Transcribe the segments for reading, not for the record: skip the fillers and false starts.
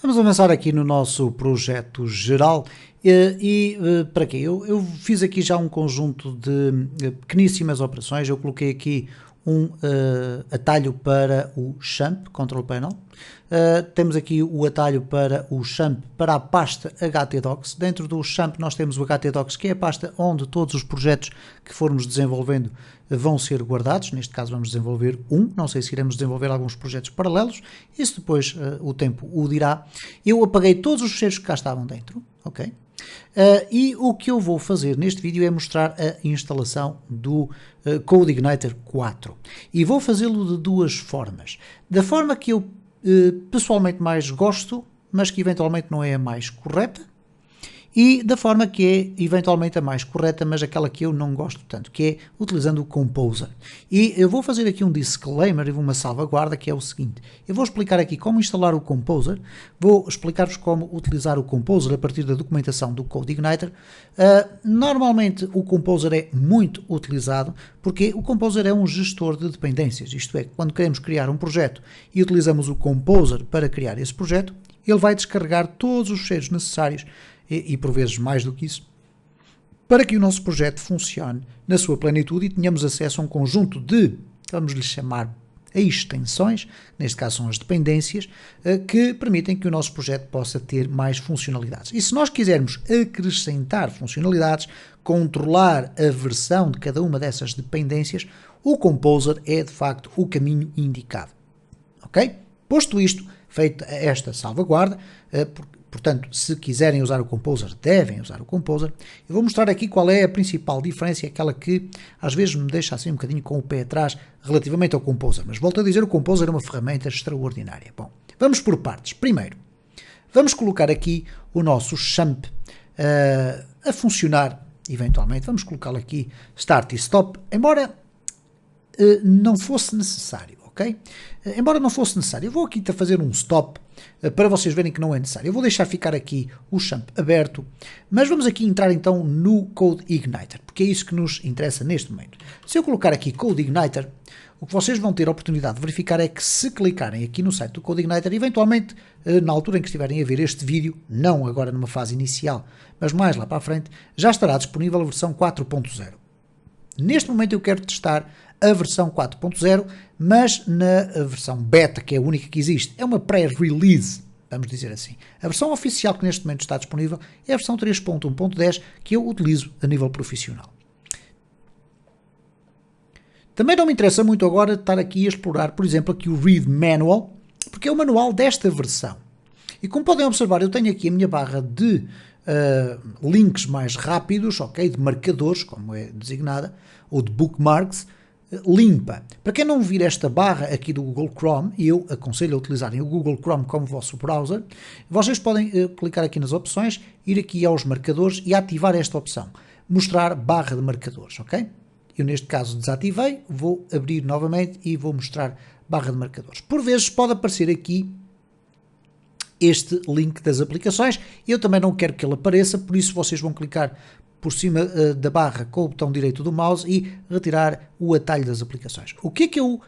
Vamos avançar aqui no nosso projeto geral para quê? Eu fiz aqui já um conjunto de pequeníssimas operações. Eu coloquei aqui um atalho para o XAMPP Control Panel. Temos aqui o atalho para o XAMPP para a pasta htdocs. Dentro do XAMPP nós temos o htdocs, que é a pasta onde todos os projetos que formos desenvolvendo vão ser guardados. Neste caso vamos desenvolver um, não sei se iremos desenvolver alguns projetos paralelos, isso depois o tempo o dirá. Eu apaguei todos os fecheiros que cá estavam dentro, ok? E o que eu vou fazer neste vídeo é mostrar a instalação do CodeIgniter 4 e vou fazê-lo de duas formas. Da forma que eu pessoalmente mais gosto, mas que eventualmente não é a mais correta, e da forma que é eventualmente a mais correta, mas aquela que eu não gosto tanto, que é utilizando o Composer. E eu vou fazer aqui um disclaimer e uma salvaguarda, que é o seguinte: eu vou explicar aqui como instalar o Composer, vou explicar-vos como utilizar o Composer a partir da documentação do CodeIgniter. Normalmente o Composer é muito utilizado porque o Composer é um gestor de dependências, isto é, quando queremos criar um projeto e utilizamos o Composer para criar esse projeto, ele vai descarregar todos os fecheiros necessários e por vezes mais do que isso, para que o nosso projeto funcione na sua plenitude e tenhamos acesso a um conjunto de, vamos lhe chamar, extensões, neste caso são as dependências, que permitem que o nosso projeto possa ter mais funcionalidades. E se nós quisermos acrescentar funcionalidades, controlar a versão de cada uma dessas dependências, o Composer é de facto o caminho indicado. Ok? Posto isto, feita esta salvaguarda, portanto, se quiserem usar o Composer, devem usar o Composer. Eu vou mostrar aqui qual é a principal diferença, aquela que às vezes me deixa assim um bocadinho com o pé atrás relativamente ao Composer. Mas volto a dizer, o Composer é uma ferramenta extraordinária. Bom, vamos por partes. Primeiro, vamos colocar aqui o nosso XAMPP a funcionar, eventualmente. Vamos colocá-lo aqui Start e Stop, embora não fosse necessário, ok? Embora não fosse necessário, eu vou aqui fazer um Stop, para vocês verem que não é necessário. Eu vou deixar ficar aqui o XAMPP aberto, mas vamos aqui entrar então no CodeIgniter, porque é isso que nos interessa neste momento. Se eu colocar aqui CodeIgniter, o que vocês vão ter a oportunidade de verificar é que se clicarem aqui no site do CodeIgniter, eventualmente na altura em que estiverem a ver este vídeo, não agora numa fase inicial, mas mais lá para a frente, já estará disponível a versão 4.0. Neste momento eu quero testar a versão 4.0, mas na versão beta, que é a única que existe. É uma pré-release, vamos dizer assim. A versão oficial que neste momento está disponível é a versão 3.1.10, que eu utilizo a nível profissional. Também não me interessa muito agora estar aqui a explorar, por exemplo, aqui o Read Manual, porque é o manual desta versão. E como podem observar, eu tenho aqui a minha barra de links mais rápidos, ok, de marcadores, como é designada, ou de bookmarks, limpa. Para quem não vir esta barra aqui do Google Chrome, e eu aconselho a utilizarem o Google Chrome como vosso browser, vocês podem clicar aqui nas opções, ir aqui aos marcadores e ativar esta opção, mostrar barra de marcadores, ok? Eu neste caso desativei, vou abrir novamente e vou mostrar barra de marcadores. Por vezes pode aparecer aqui este link das aplicações, eu também não quero que ele apareça, por isso vocês vão clicar por cima da barra com o botão direito do mouse e retirar o atalho das aplicações. O que é que eu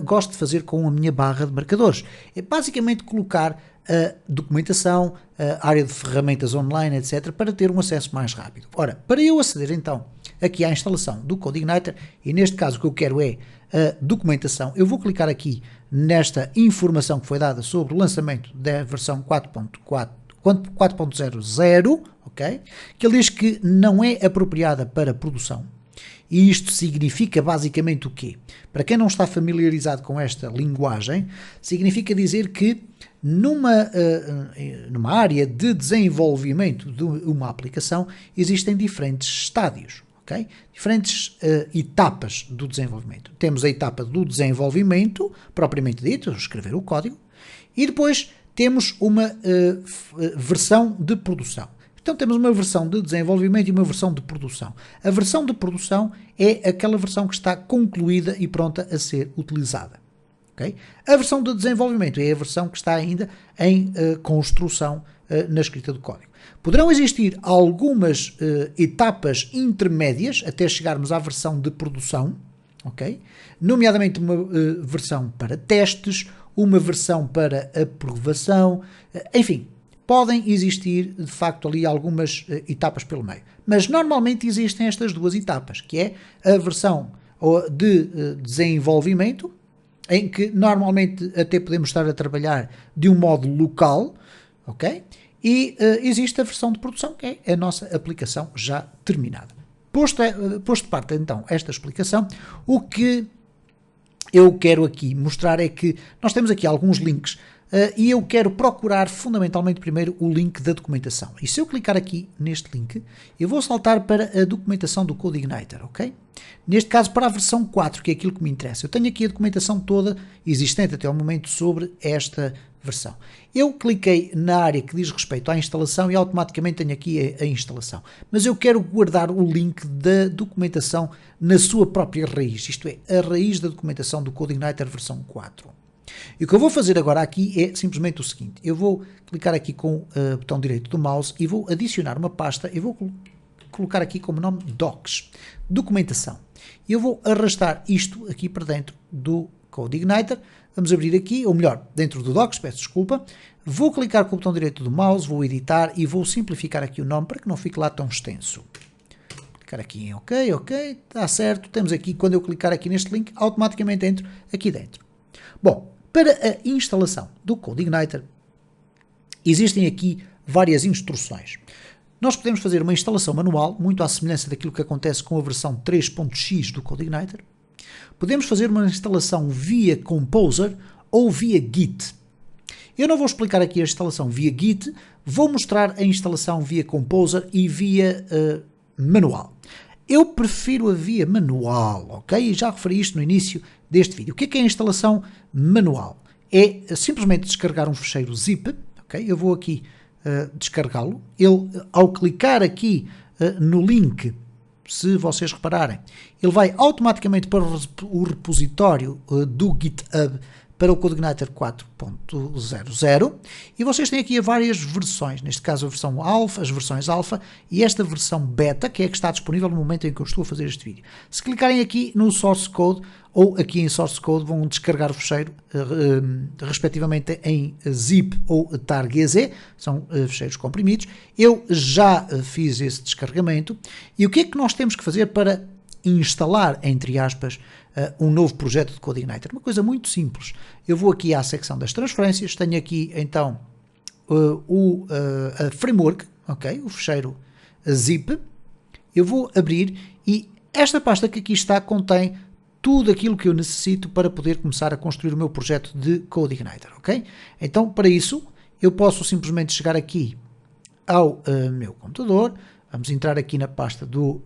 gosto de fazer com a minha barra de marcadores? É basicamente colocar a documentação, a área de ferramentas online, etc., para ter um acesso mais rápido. Ora, para eu aceder então aqui à instalação do CodeIgniter, e neste caso o que eu quero é a documentação, eu vou clicar aqui nesta informação que foi dada sobre o lançamento da versão 4.00, ok? Que ele diz que não é apropriada para produção. E isto significa basicamente o quê? Para quem não está familiarizado com esta linguagem, significa dizer que numa área de desenvolvimento de uma aplicação existem diferentes estádios, ok? Diferentes etapas do desenvolvimento. Temos a etapa do desenvolvimento, propriamente dito, escrever o código, e depois temos uma versão de produção. Então temos uma versão de desenvolvimento e uma versão de produção. A versão de produção é aquela versão que está concluída e pronta a ser utilizada. Okay? A versão de desenvolvimento é a versão que está ainda em construção na escrita do código. Poderão existir algumas etapas intermédias até chegarmos à versão de produção, ok? Nomeadamente uma versão para testes, uma versão para aprovação, enfim, podem existir de facto ali algumas etapas pelo meio. Mas normalmente existem estas duas etapas, que é a versão de desenvolvimento, em que normalmente até podemos estar a trabalhar de um modo local, ok? E existe a versão de produção, que é a nossa aplicação já terminada. Posto de parte então esta explicação, o que eu quero aqui mostrar é que nós temos aqui alguns links e eu quero procurar fundamentalmente primeiro o link da documentação. E se eu clicar aqui neste link, eu vou saltar para a documentação do CodeIgniter, ok? Neste caso para a versão 4, que é aquilo que me interessa. Eu tenho aqui a documentação toda existente até ao momento sobre esta versão. Eu cliquei na área que diz respeito à instalação e automaticamente tenho aqui a instalação. Mas eu quero guardar o link da documentação na sua própria raiz, isto é, a raiz da documentação do CodeIgniter versão 4. E o que eu vou fazer agora aqui é simplesmente o seguinte, eu vou clicar aqui com o botão direito do mouse e vou adicionar uma pasta, eu vou colocar aqui como nome Docs, documentação. E eu vou arrastar isto aqui para dentro do CodeIgniter. Vamos abrir aqui, ou melhor, dentro do Docs, peço desculpa. Vou clicar com o botão direito do mouse, vou editar e vou simplificar aqui o nome para que não fique lá tão extenso. Clicar aqui em OK, está certo. Temos aqui, quando eu clicar aqui neste link, automaticamente entro aqui dentro. Bom, para a instalação do CodeIgniter, existem aqui várias instruções. Nós podemos fazer uma instalação manual, muito à semelhança daquilo que acontece com a versão 3.x do CodeIgniter. Podemos fazer uma instalação via Composer ou via Git. Eu não vou explicar aqui a instalação via Git, vou mostrar a instalação via Composer e via manual. Eu prefiro a via manual, ok? Já referi isto no início deste vídeo. O que é a instalação manual? É simplesmente descarregar um ficheiro zip, ok? Eu vou aqui descarregá-lo. Ele, ao clicar aqui no link, se vocês repararem, ele vai automaticamente para o repositório do GitHub para o CodeIgniter 4.00 e vocês têm aqui várias versões, neste caso a versão alfa, as versões alfa e esta versão beta, que é a que está disponível no momento em que eu estou a fazer este vídeo. Se clicarem aqui no Source Code ou aqui em Source Code vão descarregar o ficheiro respectivamente em zip ou tar.gz, são ficheiros comprimidos. Eu já fiz esse descarregamento e o que é que nós temos que fazer para instalar, entre aspas, um novo projeto de CodeIgniter? Uma coisa muito simples. Eu vou aqui à secção das transferências, tenho aqui então a framework, ok? O ficheiro zip. Eu vou abrir e esta pasta que aqui está contém tudo aquilo que eu necessito para poder começar a construir o meu projeto de CodeIgniter, ok? Então, para isso, eu posso simplesmente chegar aqui ao meu computador, vamos entrar aqui na pasta do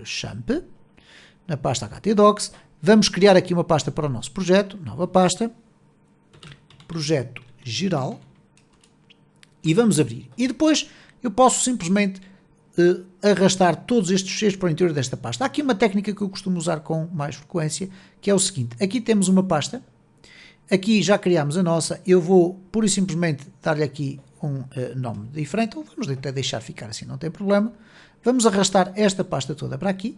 XAMPP, na pasta htdocs, vamos criar aqui uma pasta para o nosso projeto, nova pasta, projeto geral, e vamos abrir. E depois eu posso simplesmente arrastar todos estes ficheiros para o interior desta pasta. Há aqui uma técnica que eu costumo usar com mais frequência, que é o seguinte, aqui temos uma pasta, aqui já criámos a nossa, eu vou pura e simplesmente dar-lhe aqui um nome diferente, ou vamos até deixar ficar assim, não tem problema. Vamos arrastar esta pasta toda para aqui.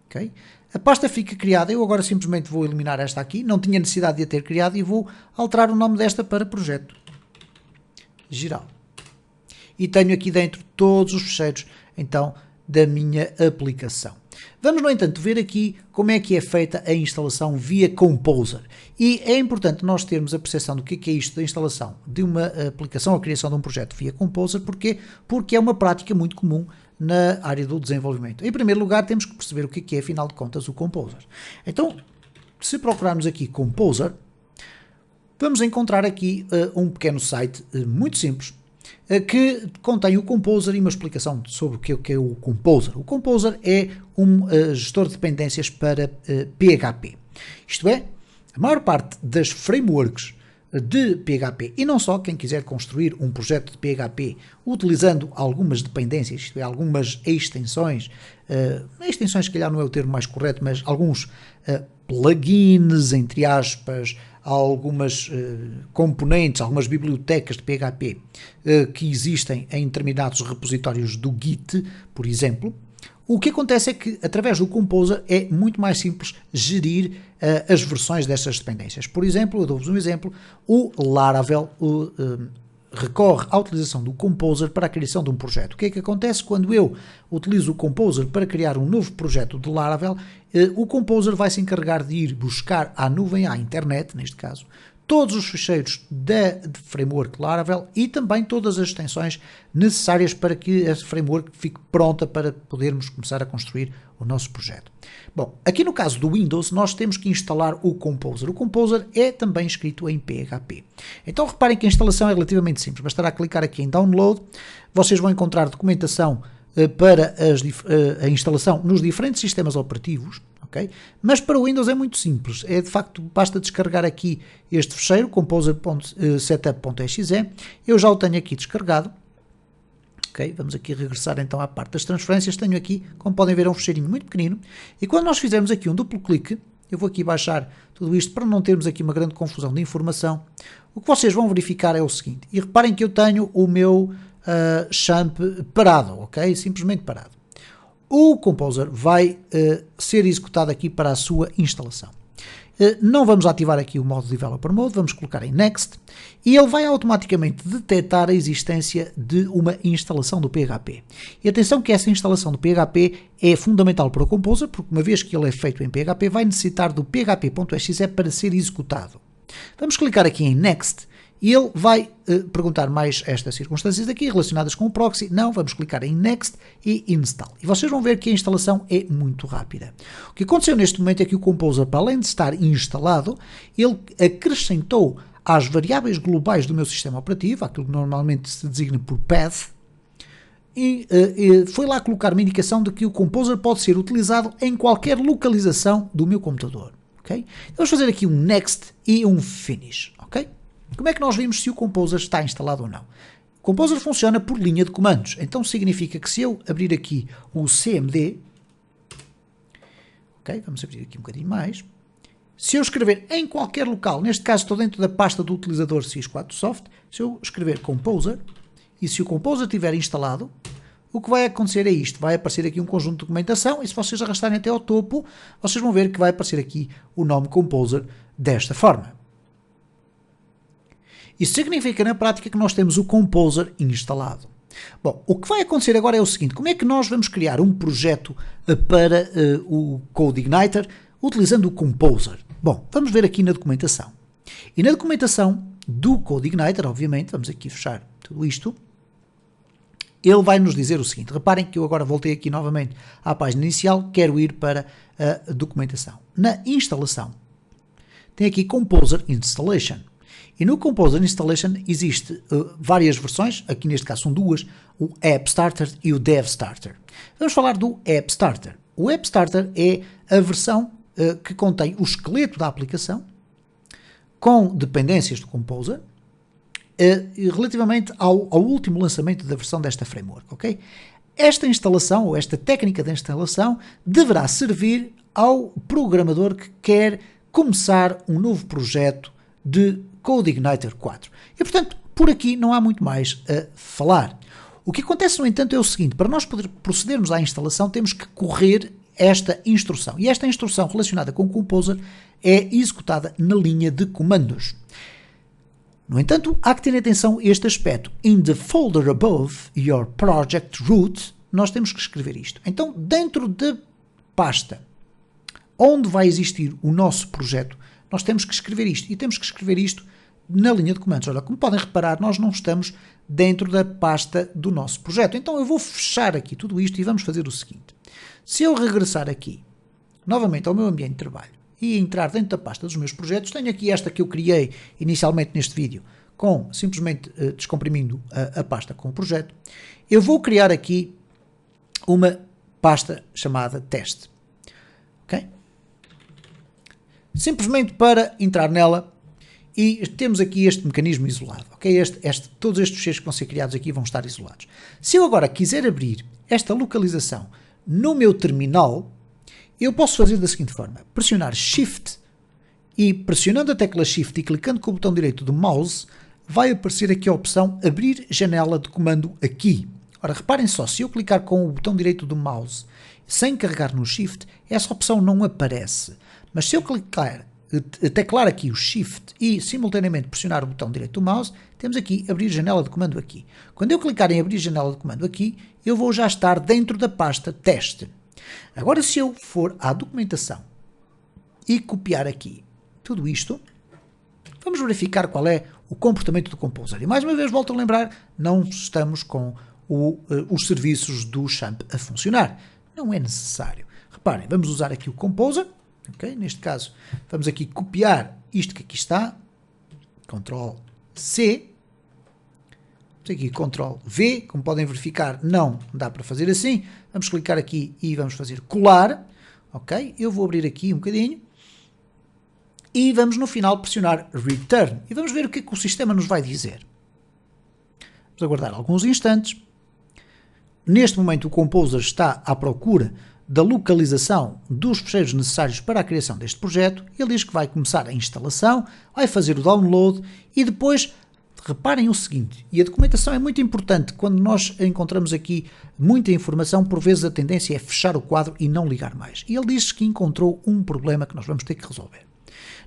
Okay? A pasta fica criada, eu agora simplesmente vou eliminar esta aqui, não tinha necessidade de a ter criado e vou alterar o nome desta para projeto geral. E tenho aqui dentro todos os ficheiros, então, da minha aplicação. Vamos, no entanto, ver aqui como é que é feita a instalação via Composer. E é importante nós termos a percepção do que é isto da instalação de uma aplicação, a criação de um projeto via Composer. Porquê? Porque é uma prática muito comum na área do desenvolvimento. Em primeiro lugar, temos que perceber o que é, afinal de contas, o Composer. Então, se procurarmos aqui Composer, vamos encontrar aqui um pequeno site muito simples, que contém o Composer e uma explicação sobre o que é o Composer. O Composer é um gestor de dependências para PHP. Isto é, a maior parte das frameworks de PHP, e não só, quem quiser construir um projeto de PHP utilizando algumas dependências, isto é, algumas extensões, extensões se calhar não é o termo mais correto, mas alguns plugins, entre aspas, algumas componentes, algumas bibliotecas de PHP que existem em determinados repositórios do Git, por exemplo. O que acontece é que, através do Composer, é muito mais simples gerir as versões destas dependências. Por exemplo, eu dou-vos um exemplo, o Laravel recorre à utilização do Composer para a criação de um projeto. O que é que acontece quando eu utilizo o Composer para criar um novo projeto de Laravel? O Composer vai se encarregar de ir buscar à nuvem, à internet, neste caso, todos os ficheiros de framework Laravel e também todas as extensões necessárias para que esse framework fique pronta para podermos começar a construir o nosso projeto. Bom, aqui no caso do Windows nós temos que instalar o Composer. O Composer é também escrito em PHP. Então reparem que a instalação é relativamente simples. Bastará clicar aqui em Download. Vocês vão encontrar documentação para a instalação nos diferentes sistemas operativos. Okay? Mas para o Windows é muito simples, de facto basta descarregar aqui este fecheiro, composer.setup.exe, eu já o tenho aqui descarregado. Okay? Vamos aqui regressar então à parte das transferências, tenho aqui, como podem ver, é um fecheirinho muito pequenino, e quando nós fizermos aqui um duplo clique, eu vou aqui baixar tudo isto para não termos aqui uma grande confusão de informação, o que vocês vão verificar é o seguinte, e reparem que eu tenho o meu champ parado, ok? Simplesmente parado. O Composer vai ser executado aqui para a sua instalação. Não vamos ativar aqui o modo Developer Mode, vamos colocar em Next e ele vai automaticamente detectar a existência de uma instalação do PHP. E atenção que essa instalação do PHP é fundamental para o Composer, porque uma vez que ele é feito em PHP, vai necessitar do php.exe para ser executado. Vamos clicar aqui em Next e ele vai perguntar mais estas circunstâncias aqui relacionadas com o proxy. Não, vamos clicar em Next e Install. E vocês vão ver que a instalação é muito rápida. O que aconteceu neste momento é que o Composer, para além de estar instalado, ele acrescentou às variáveis globais do meu sistema operativo, aquilo que normalmente se designa por path, e foi lá colocar uma indicação de que o Composer pode ser utilizado em qualquer localização do meu computador. Okay? Vamos fazer aqui um Next e um Finish. Okay? Como é que nós vimos se o Composer está instalado ou não? O Composer funciona por linha de comandos, então significa que se eu abrir aqui o CMD, ok, vamos abrir aqui um bocadinho mais, se eu escrever em qualquer local, neste caso estou dentro da pasta do utilizador Sys4Soft, se eu escrever Composer, e se o Composer estiver instalado, o que vai acontecer é isto, vai aparecer aqui um conjunto de documentação, e se vocês arrastarem até ao topo, vocês vão ver que vai aparecer aqui o nome Composer desta forma. Isso significa na prática que nós temos o Composer instalado. Bom, o que vai acontecer agora é o seguinte, como é que nós vamos criar um projeto para o CodeIgniter utilizando o Composer? Bom, vamos ver aqui na documentação. E na documentação do CodeIgniter, obviamente, vamos aqui fechar tudo isto, ele vai nos dizer o seguinte, reparem que eu agora voltei aqui novamente à página inicial, quero ir para a documentação. Na instalação, tem aqui Composer Installation. E no Composer Installation existe várias versões, aqui neste caso são duas, o App Starter e o Dev Starter. Vamos falar do App Starter. O App Starter é a versão que contém o esqueleto da aplicação, com dependências do Composer, relativamente ao último lançamento da versão desta framework. Okay? Esta instalação, ou esta técnica de instalação, deverá servir ao programador que quer começar um novo projeto de CodeIgniter 4. E, portanto, por aqui não há muito mais a falar. O que acontece, no entanto, é o seguinte, para nós procedermos à instalação, temos que correr esta instrução. E esta instrução relacionada com o Composer é executada na linha de comandos. No entanto, há que ter atenção a este aspecto. In the folder above your project root, nós temos que escrever isto. Então, dentro da pasta onde vai existir o nosso projeto, nós temos que escrever isto, e temos que escrever isto na linha de comandos. Olha, como podem reparar, nós não estamos dentro da pasta do nosso projeto. Então eu vou fechar aqui tudo isto e vamos fazer o seguinte. Se eu regressar aqui, novamente ao meu ambiente de trabalho, e entrar dentro da pasta dos meus projetos, tenho aqui esta que eu criei inicialmente neste vídeo, com simplesmente descomprimindo a pasta com o projeto. Eu vou criar aqui uma pasta chamada teste. Ok? Simplesmente para entrar nela e temos aqui este mecanismo isolado, ok? Todos estes fecheiros que vão ser criados aqui vão estar isolados. Se eu agora quiser abrir esta localização no meu terminal, eu posso fazer da seguinte forma, pressionar Shift e pressionando a tecla Shift e clicando com o botão direito do mouse, vai aparecer aqui a opção abrir janela de comando aqui, Ora, reparem só, se eu clicar com o botão direito do mouse sem carregar no Shift, essa opção não aparece. Mas se eu teclar aqui o Shift e simultaneamente pressionar o botão direito do mouse, temos aqui abrir janela de comando aqui. Quando eu clicar em abrir janela de comando aqui, eu vou já estar dentro da pasta teste. Agora, se eu for à documentação e copiar aqui tudo isto, vamos verificar qual é o comportamento do Composer. E mais uma vez volto a lembrar, não estamos com os serviços do XAMPP a funcionar. Não é necessário. Reparem, vamos usar aqui o Composer. Okay? Neste caso, vamos aqui copiar isto que aqui está. Ctrl C. Vamos aqui Ctrl V. Como podem verificar, não dá para fazer assim. Vamos clicar aqui e vamos fazer colar. Ok? Eu vou abrir aqui um bocadinho. E vamos no final pressionar Return. E vamos ver o que é que o sistema nos vai dizer. Vamos aguardar alguns instantes. Neste momento o Composer está à procura da localização dos fecheiros necessários para a criação deste projeto. Ele diz que vai começar a instalação, vai fazer o download e depois, reparem o seguinte, e a documentação é muito importante, quando nós encontramos aqui muita informação, por vezes a tendência é fechar o quadro e não ligar mais. E ele diz que encontrou um problema que nós vamos ter que resolver.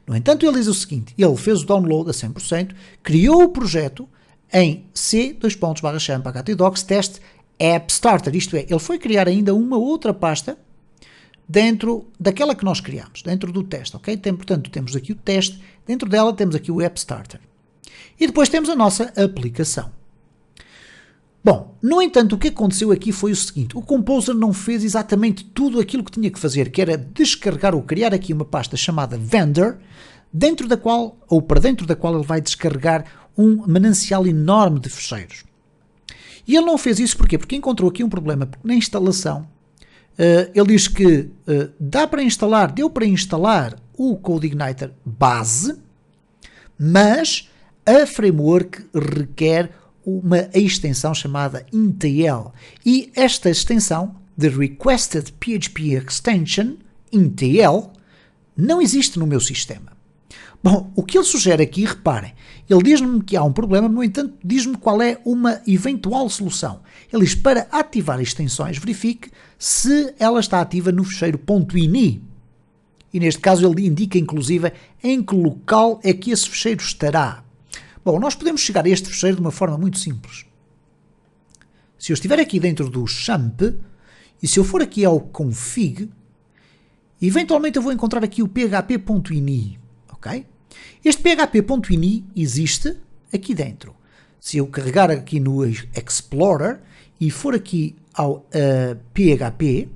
No entanto, ele diz o seguinte, ele fez o download a 100%, criou o projeto em c:/champ-htdocs test app starter, isto é, ele foi criar ainda uma outra pasta dentro daquela que nós criamos, dentro do teste, ok? Portanto, temos aqui o teste, dentro dela temos aqui o app starter. E depois temos a nossa aplicação. Bom, no entanto, o que aconteceu aqui foi o seguinte, o Composer não fez exatamente tudo aquilo que tinha que fazer, que era descarregar ou criar aqui uma pasta chamada vendor, dentro da qual, ou para dentro da qual ele vai descarregar um manancial enorme de fecheiros. E ele não fez isso porquê? Porque encontrou aqui um problema, porque na instalação, ele diz que deu para instalar o CodeIgniter base, mas a framework requer uma extensão chamada INTL. E esta extensão, the Requested PHP Extension, INTL, não existe no meu sistema. Bom, o que ele sugere aqui, reparem, ele diz-me que há um problema, no entanto, diz-me qual é uma eventual solução. Ele diz, para ativar extensões, verifique se ela está ativa no fecheiro .ini. E neste caso ele indica, inclusive, em que local é que esse fecheiro estará. Bom, nós podemos chegar a este fecheiro de uma forma muito simples. Se eu estiver aqui dentro do XAMPP, e se eu for aqui ao config, eventualmente eu vou encontrar aqui o php.ini, ok? Este php.ini existe aqui dentro. Se eu carregar aqui no Explorer e for aqui ao PHP,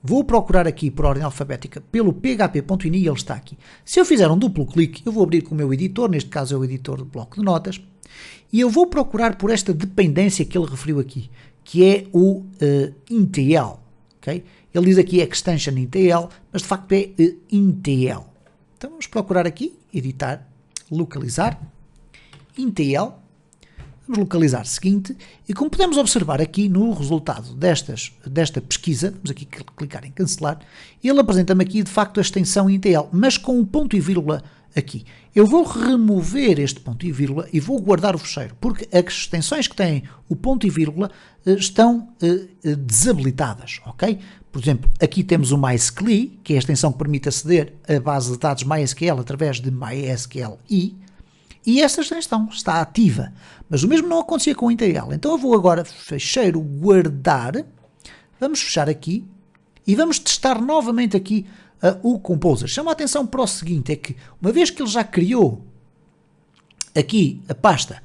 vou procurar aqui por ordem alfabética pelo php.ini e ele está aqui. Se eu fizer um duplo clique, eu vou abrir com o meu editor, neste caso é o editor do bloco de notas, e eu vou procurar por esta dependência que ele referiu aqui, que é o INTL. Okay? Ele diz aqui Extension INTL, mas de facto é INTL. Então vamos procurar aqui, editar, localizar, INTL, vamos localizar o seguinte, e como podemos observar aqui no resultado desta pesquisa, vamos aqui clicar em cancelar, ele apresenta-me aqui de facto a extensão INTL, mas com um ponto e vírgula aqui. Eu vou remover este ponto e vírgula e vou guardar o fecheiro, porque as extensões que têm o ponto e vírgula estão desabilitadas, ok? Por exemplo, aqui temos o MySQL, que é a extensão que permite aceder à base de dados MySQL através de MySQLi, e esta extensão está ativa, mas o mesmo não acontecia com o INTL. Então eu vou agora, fecheiro, guardar, vamos fechar aqui, e vamos testar novamente aqui o Composer. Chama a atenção para o seguinte, é que uma vez que ele já criou aqui a pasta,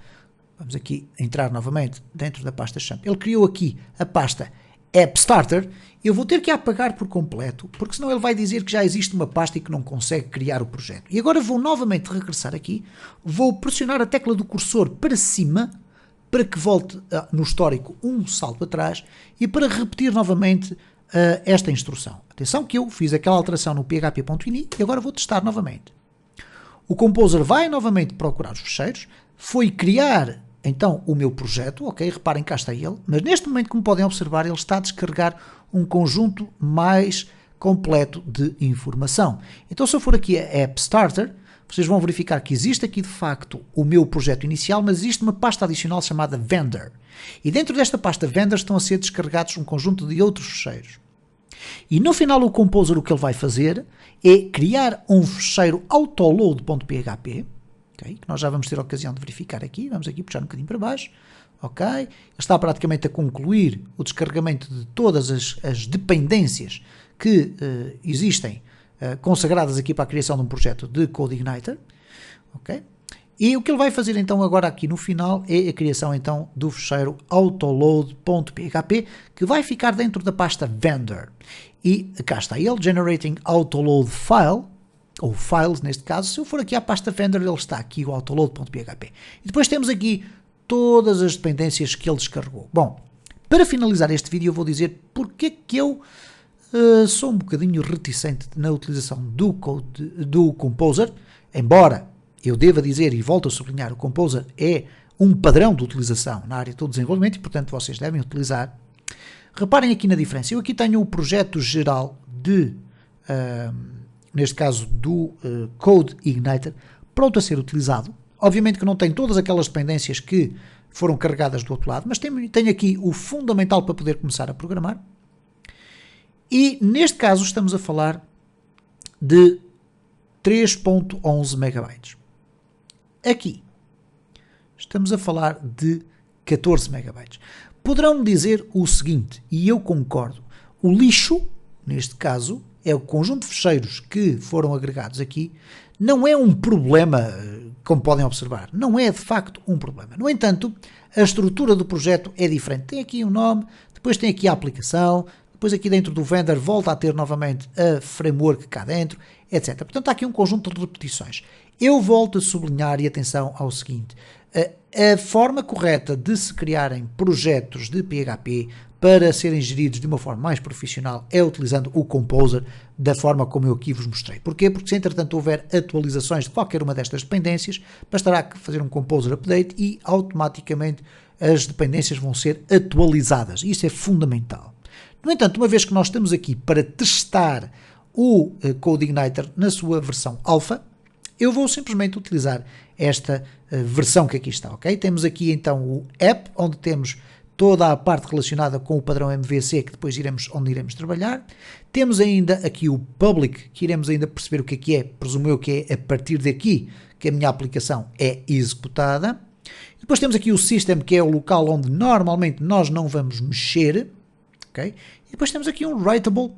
vamos aqui entrar novamente dentro da pasta XAMPP, ele criou aqui a pasta App Starter, eu vou ter que apagar por completo, porque senão ele vai dizer que já existe uma pasta e que não consegue criar o projeto. E agora vou novamente regressar aqui, vou pressionar a tecla do cursor para cima, para que volte no histórico um salto atrás, e para repetir novamente esta instrução. Atenção que eu fiz aquela alteração no php.ini e agora vou testar novamente. O Composer vai novamente procurar os fecheiros, foi criar então o meu projeto, ok, reparem cá está ele, mas neste momento, como podem observar, ele está a descarregar um conjunto mais completo de informação. Então se eu for aqui a App Starter, vocês vão verificar que existe aqui de facto o meu projeto inicial, mas existe uma pasta adicional chamada Vendor. E dentro desta pasta Vendor estão a ser descarregados um conjunto de outros fecheiros. E no final o Composer o que ele vai fazer é criar um fecheiro autoload.php, okay, que nós já vamos ter a ocasião de verificar aqui. Vamos aqui puxar um bocadinho para baixo. Ok, ele está praticamente a concluir o descarregamento de todas as dependências que existem consagradas aqui para a criação de um projeto de CodeIgniter. Ok, e o que ele vai fazer então agora aqui no final é a criação então do fecheiro autoload.php, que vai ficar dentro da pasta Vendor. E cá está ele, Generating Autoload File, ou Files neste caso. Se eu for aqui à pasta Vendor, ele está aqui, o autoload.php. E depois temos aqui todas as dependências que ele descarregou. Bom, para finalizar este vídeo eu vou dizer porque que eu sou um bocadinho reticente na utilização do Composer, embora eu deva dizer, e volto a sublinhar, o Composer é um padrão de utilização na área do desenvolvimento e, portanto, vocês devem utilizar. Reparem aqui na diferença. Eu aqui tenho o projeto geral de, neste caso, do CodeIgniter, pronto a ser utilizado. Obviamente que não tem todas aquelas dependências que foram carregadas do outro lado, mas tenho aqui o fundamental para poder começar a programar. E, neste caso, estamos a falar de 3.11 megabytes. Aqui, estamos a falar de 14 megabytes. Poderão-me dizer o seguinte, e eu concordo, o lixo, neste caso, é o conjunto de fecheiros que foram agregados aqui, não é um problema, como podem observar, não é de facto um problema. No entanto, a estrutura do projeto é diferente. Tem aqui um nome, depois tem aqui a aplicação, depois aqui dentro do Vendor volta a ter novamente a framework cá dentro, etc. Portanto, há aqui um conjunto de repetições. Eu volto a sublinhar e atenção ao seguinte, a forma correta de se criarem projetos de PHP para serem geridos de uma forma mais profissional é utilizando o Composer da forma como eu aqui vos mostrei. Porquê? Porque se entretanto houver atualizações de qualquer uma destas dependências, bastará fazer um Composer Update e automaticamente as dependências vão ser atualizadas. Isso é fundamental. No entanto, uma vez que nós estamos aqui para testar o CodeIgniter na sua versão alpha, eu vou simplesmente utilizar esta versão que aqui está, ok? Temos aqui então o app, onde temos toda a parte relacionada com o padrão MVC, que depois onde iremos trabalhar. Temos ainda aqui o public, que iremos ainda perceber o que é, presumo eu que é a partir daqui que a minha aplicação é executada. Depois temos aqui o system, que é o local onde normalmente nós não vamos mexer, ok? E depois temos aqui um writable,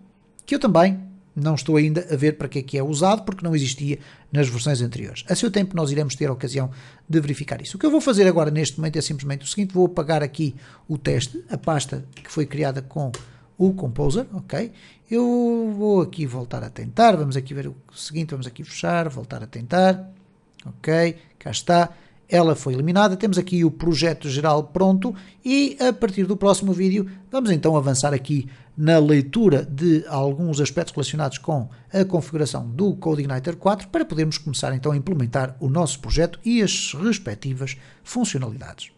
que eu também não estou ainda a ver para que é usado, porque não existia nas versões anteriores. A seu tempo nós iremos ter a ocasião de verificar isso. O que eu vou fazer agora neste momento é simplesmente o seguinte, vou apagar aqui o teste, a pasta que foi criada com o Composer, ok? Eu vou aqui voltar a tentar, vamos aqui ver o seguinte, vamos aqui fechar, voltar a tentar, ok? Cá está. Ela foi eliminada, temos aqui o projeto geral pronto e a partir do próximo vídeo vamos então avançar aqui na leitura de alguns aspectos relacionados com a configuração do CodeIgniter 4 para podermos começar então a implementar o nosso projeto e as respectivas funcionalidades.